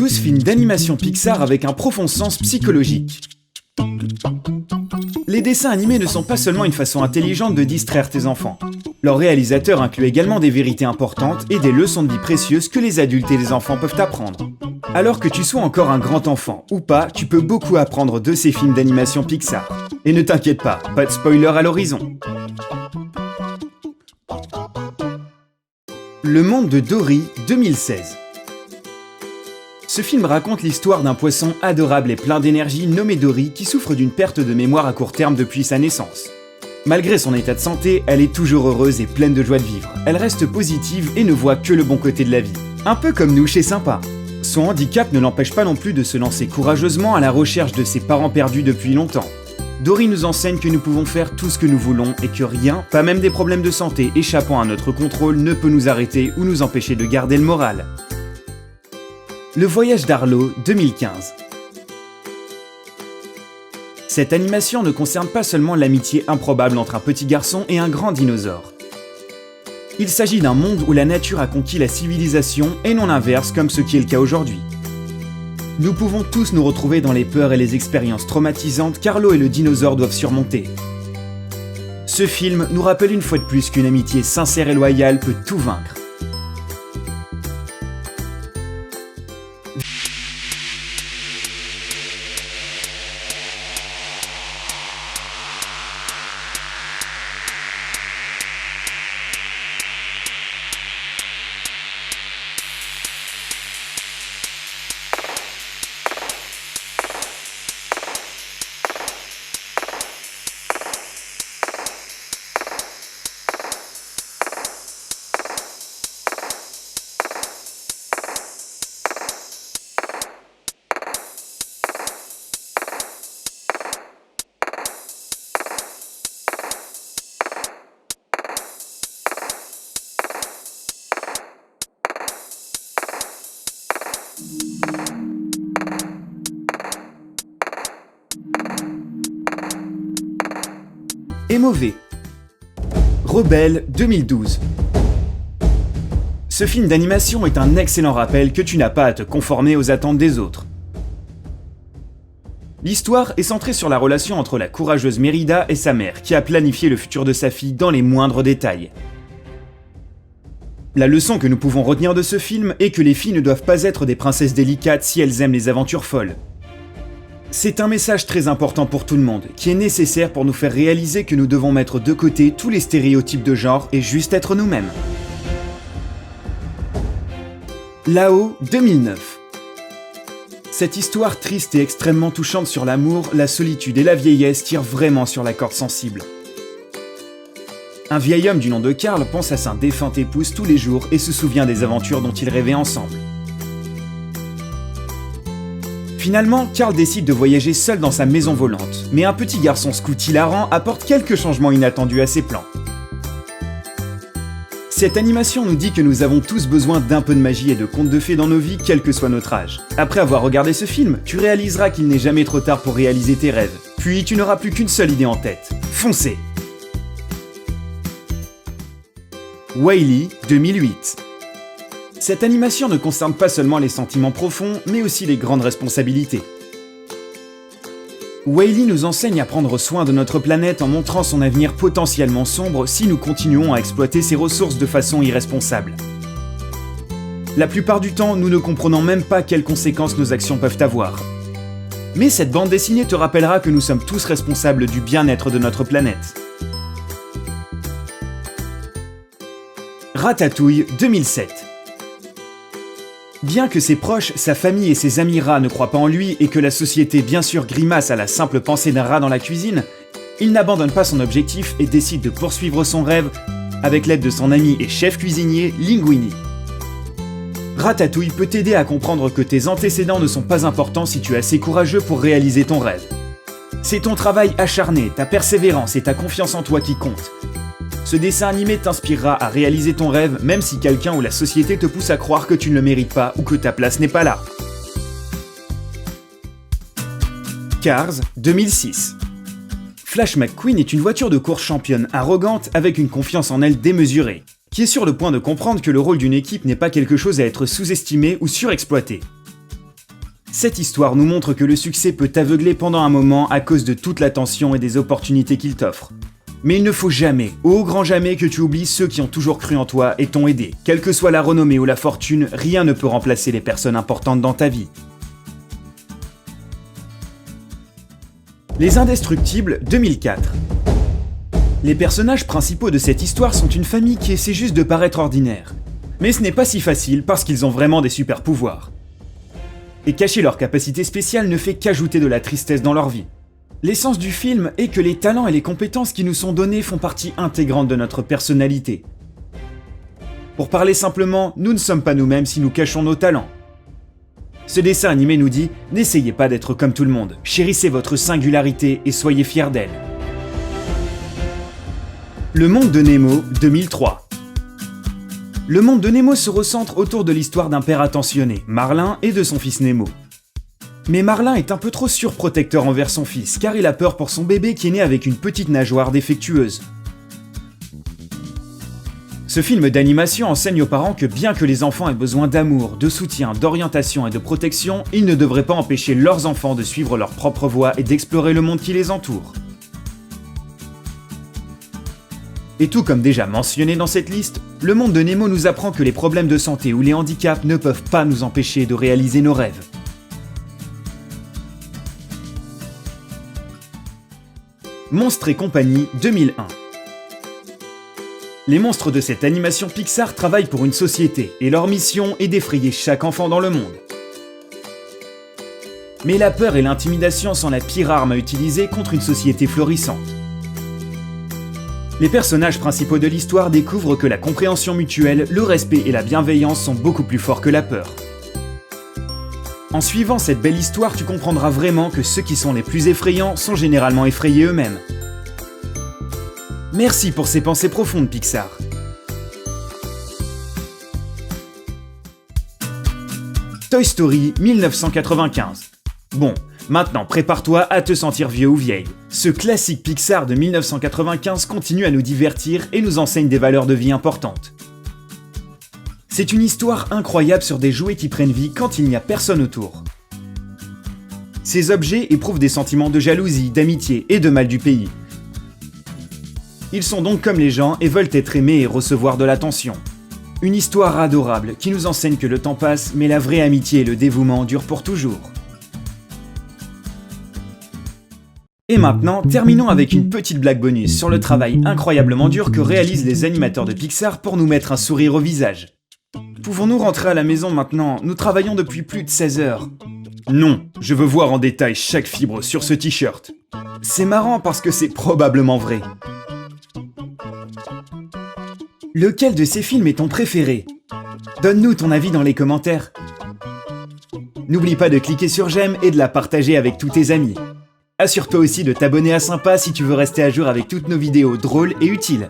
12 films d'animation Pixar avec un profond sens psychologique. Les dessins animés ne sont pas seulement une façon intelligente de distraire tes enfants. Leur réalisateur inclut également des vérités importantes et des leçons de vie précieuses que les adultes et les enfants peuvent apprendre. Alors que tu sois encore un grand enfant ou pas, tu peux beaucoup apprendre de ces films d'animation Pixar. Et ne t'inquiète pas de spoiler à l'horizon. Le monde de Dory, 2016. Ce film raconte l'histoire d'un poisson adorable et plein d'énergie nommé Dory qui souffre d'une perte de mémoire à court terme depuis sa naissance. Malgré son état de santé, elle est toujours heureuse et pleine de joie de vivre. Elle reste positive et ne voit que le bon côté de la vie. Un peu comme nous chez Sympa. Son handicap ne l'empêche pas non plus de se lancer courageusement à la recherche de ses parents perdus depuis longtemps. Dory nous enseigne que nous pouvons faire tout ce que nous voulons et que rien, pas même des problèmes de santé échappant à notre contrôle, ne peut nous arrêter ou nous empêcher de garder le moral. Le voyage d'Arlo, 2015. Cette animation ne concerne pas seulement l'amitié improbable entre un petit garçon et un grand dinosaure. Il s'agit d'un monde où la nature a conquis la civilisation et non l'inverse comme ce qui est le cas aujourd'hui. Nous pouvons tous nous retrouver dans les peurs et les expériences traumatisantes qu'Arlo et le dinosaure doivent surmonter. Ce film nous rappelle une fois de plus qu'une amitié sincère et loyale peut tout vaincre. Et mauvais. Rebelle, 2012. Ce film d'animation est un excellent rappel que tu n'as pas à te conformer aux attentes des autres. L'histoire est centrée sur la relation entre la courageuse Mérida et sa mère, qui a planifié le futur de sa fille dans les moindres détails. La leçon que nous pouvons retenir de ce film est que les filles ne doivent pas être des princesses délicates si elles aiment les aventures folles. C'est un message très important pour tout le monde, qui est nécessaire pour nous faire réaliser que nous devons mettre de côté tous les stéréotypes de genre et juste être nous-mêmes. Là-haut, 2009. Cette histoire triste et extrêmement touchante sur l'amour, la solitude et la vieillesse tire vraiment sur la corde sensible. Un vieil homme du nom de Carl pense à sa défunte épouse tous les jours et se souvient des aventures dont ils rêvaient ensemble. Finalement, Carl décide de voyager seul dans sa maison volante, mais un petit garçon scout hilarant apporte quelques changements inattendus à ses plans. Cette animation nous dit que nous avons tous besoin d'un peu de magie et de contes de fées dans nos vies, quel que soit notre âge. Après avoir regardé ce film, tu réaliseras qu'il n'est jamais trop tard pour réaliser tes rêves. Puis tu n'auras plus qu'une seule idée en tête. Foncez! Wall-E, 2008. Cette animation ne concerne pas seulement les sentiments profonds, mais aussi les grandes responsabilités. Wall-E nous enseigne à prendre soin de notre planète en montrant son avenir potentiellement sombre si nous continuons à exploiter ses ressources de façon irresponsable. La plupart du temps, nous ne comprenons même pas quelles conséquences nos actions peuvent avoir. Mais cette bande dessinée te rappellera que nous sommes tous responsables du bien-être de notre planète. Ratatouille, 2007. Bien que ses proches, sa famille et ses amis rats ne croient pas en lui et que la société bien sûr grimace à la simple pensée d'un rat dans la cuisine, il n'abandonne pas son objectif et décide de poursuivre son rêve avec l'aide de son ami et chef cuisinier Linguini. Ratatouille peut t'aider à comprendre que tes antécédents ne sont pas importants si tu es assez courageux pour réaliser ton rêve. C'est ton travail acharné, ta persévérance et ta confiance en toi qui comptent. Ce dessin animé t'inspirera à réaliser ton rêve même si quelqu'un ou la société te pousse à croire que tu ne le mérites pas ou que ta place n'est pas là. Cars, 2006. Flash McQueen est une voiture de course championne arrogante avec une confiance en elle démesurée, qui est sur le point de comprendre que le rôle d'une équipe n'est pas quelque chose à être sous-estimé ou surexploité. Cette histoire nous montre que le succès peut t'aveugler pendant un moment à cause de toute l'attention et des opportunités qu'il t'offre. Mais il ne faut jamais, au grand jamais, que tu oublies ceux qui ont toujours cru en toi et t'ont aidé. Quelle que soit la renommée ou la fortune, rien ne peut remplacer les personnes importantes dans ta vie. Les Indestructibles 2004. Les personnages principaux de cette histoire sont une famille qui essaie juste de paraître ordinaire. Mais ce n'est pas si facile parce qu'ils ont vraiment des super pouvoirs. Et cacher leurs capacités spéciales ne fait qu'ajouter de la tristesse dans leur vie. L'essence du film est que les talents et les compétences qui nous sont donnés font partie intégrante de notre personnalité. Pour parler simplement, nous ne sommes pas nous-mêmes si nous cachons nos talents. Ce dessin animé nous dit « N'essayez pas d'être comme tout le monde, chérissez votre singularité et soyez fiers d'elle ». Le monde de Nemo 2003. Le monde de Nemo se recentre autour de l'histoire d'un père attentionné, Marlin, et de son fils Nemo. Mais Marlin est un peu trop surprotecteur envers son fils, car il a peur pour son bébé qui est né avec une petite nageoire défectueuse. Ce film d'animation enseigne aux parents que bien que les enfants aient besoin d'amour, de soutien, d'orientation et de protection, ils ne devraient pas empêcher leurs enfants de suivre leur propre voie et d'explorer le monde qui les entoure. Et tout comme déjà mentionné dans cette liste, le monde de Nemo nous apprend que les problèmes de santé ou les handicaps ne peuvent pas nous empêcher de réaliser nos rêves. Monstres et compagnie 2001. Les monstres de cette animation Pixar travaillent pour une société et leur mission est d'effrayer chaque enfant dans le monde. Mais la peur et l'intimidation sont la pire arme à utiliser contre une société florissante. Les personnages principaux de l'histoire découvrent que la compréhension mutuelle, le respect et la bienveillance sont beaucoup plus forts que la peur. En suivant cette belle histoire, tu comprendras vraiment que ceux qui sont les plus effrayants sont généralement effrayés eux-mêmes. Merci pour ces pensées profondes, Pixar. Toy Story 1995. Bon, maintenant prépare-toi à te sentir vieux ou vieille. Ce classique Pixar de 1995 continue à nous divertir et nous enseigne des valeurs de vie importantes. C'est une histoire incroyable sur des jouets qui prennent vie quand il n'y a personne autour. Ces objets éprouvent des sentiments de jalousie, d'amitié et de mal du pays. Ils sont donc comme les gens et veulent être aimés et recevoir de l'attention. Une histoire adorable qui nous enseigne que le temps passe, mais la vraie amitié et le dévouement durent pour toujours. Et maintenant, terminons avec une petite blague bonus sur le travail incroyablement dur que réalisent les animateurs de Pixar pour nous mettre un sourire au visage. Pouvons-nous rentrer à la maison maintenant? Nous travaillons depuis plus de 16 heures. Non, je veux voir en détail chaque fibre sur ce t-shirt. C'est marrant parce que c'est probablement vrai. Lequel de ces films est ton préféré? Donne-nous ton avis dans les commentaires. N'oublie pas de cliquer sur j'aime et de la partager avec tous tes amis. Assure-toi aussi de t'abonner à Sympa si tu veux rester à jour avec toutes nos vidéos drôles et utiles.